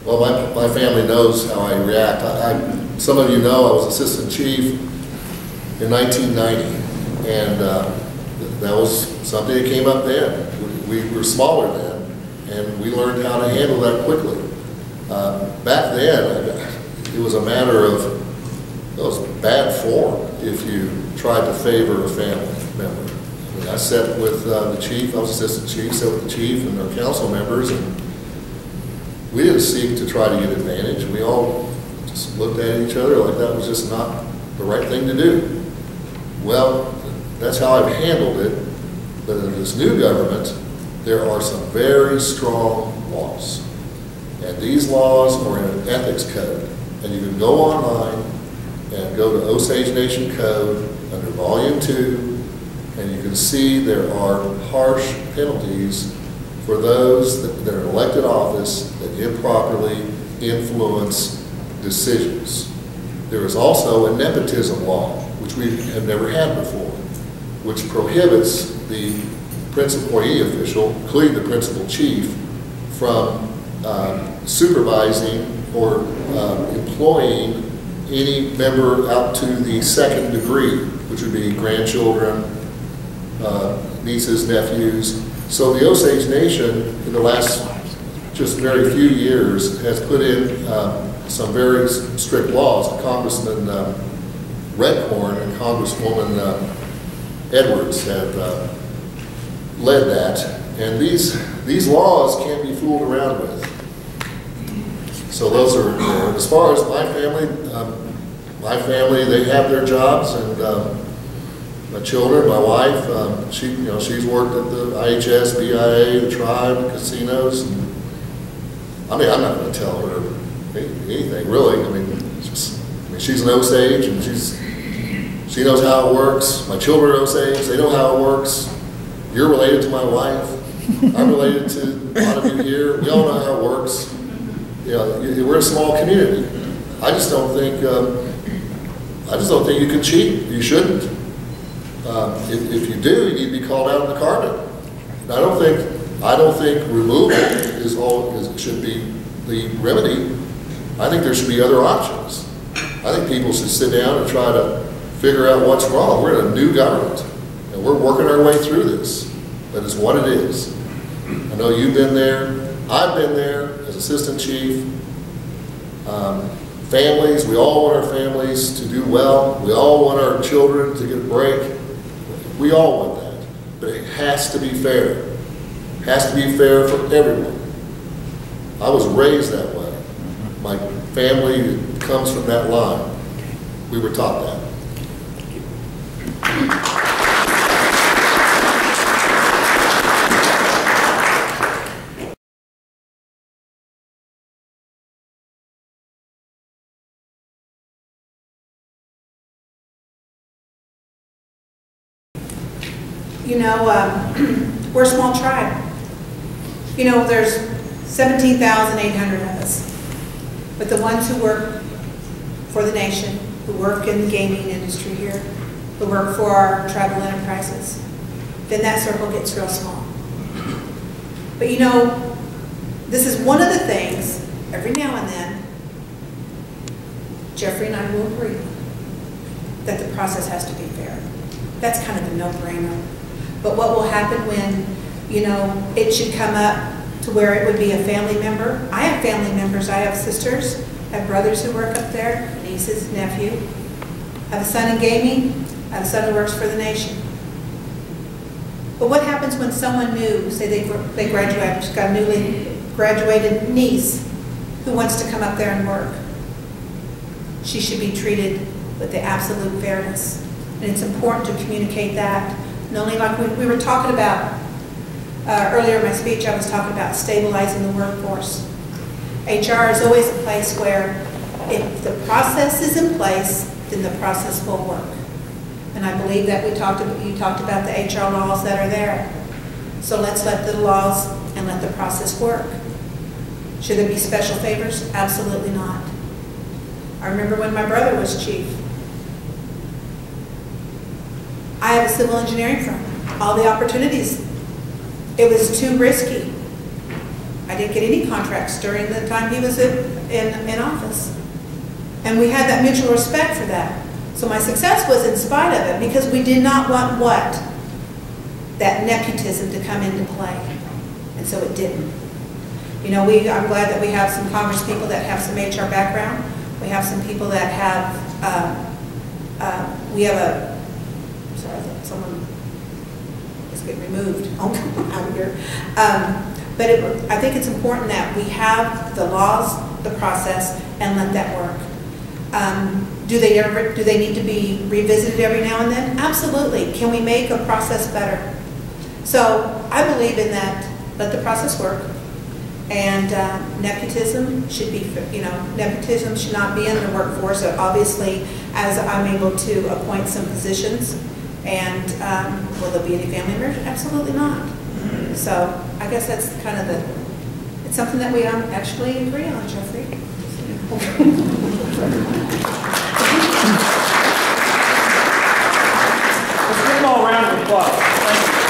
Well, my family knows how I react. Some of you know I was assistant chief in 1990, and that was something that came up then. We were smaller then, and we learned how to handle that quickly. Back then, it was a matter of, it was bad form if you tried to favor a family member. I mean, I sat with the chief, I was assistant chief, sat with the chief and our council members, and we didn't seek to try to get advantage. We all just looked at each other like that was just not the right thing to do. Well, that's how I've handled it, but in this new government, there are some very strong laws. And these laws are in an ethics code. And you can go online and go to Osage Nation Code under Volume 2, and you can see there are harsh penalties for those that are in elected office that improperly influence decisions. There is also a nepotism law, which we have never had before, which prohibits the principal official, including the principal chief, from supervising or employing any member out to the second degree, which would be grandchildren, nieces, nephews. So the Osage Nation, in the last just very few years, has put in some very strict laws. Congressman Redcorn and Congresswoman Edwards have led that, and these laws can't be fooled around with. So those are, as far as my family, they have their jobs, and my children, my wife, she's worked at the IHS, BIA, the tribe, the casinos. And, I mean, I'm not going to tell her anything really. I mean, she's an Osage, and she knows how it works. My children are Osage; they know how it works. You're related to my wife. I'm related to a lot of you here. We all know how it works. You know, we're a small community. I just don't think you can cheat. You shouldn't. If you do, you need to be called out on the carpet. And I don't think removal should be the remedy. I think there should be other options. I think people should sit down and try to figure out what's wrong. We're in a new government, and we're working our way through this. But it's what it is. I know you've been there. I've been there as assistant chief. Families, we all want our families to do well. We all want our children to get a break. We all want that. But it has to be fair. It has to be fair for everyone. I was raised that way. My family comes from that line. We were taught that. You know, we're a small tribe. You know, there's 17,800 of us. But the ones who work for the nation, who work in the gaming industry here, who work for our tribal enterprises, then that circle gets real small. But you know, this is one of the things, every now and then, Jeffrey and I will agree that the process has to be fair. That's kind of a no-brainer. But what will happen when, you know, it should come up to where it would be a family member? I have family members. I have sisters, I have brothers who work up there, nieces, nephew. I have a son in gaming. I have a son who works for the nation. But what happens when someone new, say they graduated, got a newly graduated niece who wants to come up there and work? She should be treated with the absolute fairness. And it's important to communicate that. Not only like we were talking about earlier in my speech, I was talking about stabilizing the workforce. HR is always a place where if the process is in place, then the process will work. And I believe that you talked about the HR laws that are there. So let's let the laws and let the process work. Should there be special favors? Absolutely not. I remember when my brother was chief. I have a civil engineering firm. All the opportunities, it was too risky. I didn't get any contracts during the time he was in office. And we had that mutual respect for that. So my success was in spite of it, because we did not want what? That nepotism to come into play. And so it didn't. You know, I'm glad that we have some Congress people that have some HR background. We have some people that have, we have someone is getting removed out of here. But I think it's important that we have the laws, the process, and let that work. Do they need to be revisited every now and then? Absolutely. Can we make a process better? So I believe in that. Let the process work. And nepotism should be, nepotism should not be in the workforce. So obviously, as I'm able to appoint some positions, and will there be any family members? Absolutely not. So I guess that's kind of it's something that we actually agree on, Jeffrey. Let's give them all a round of applause. Thank you.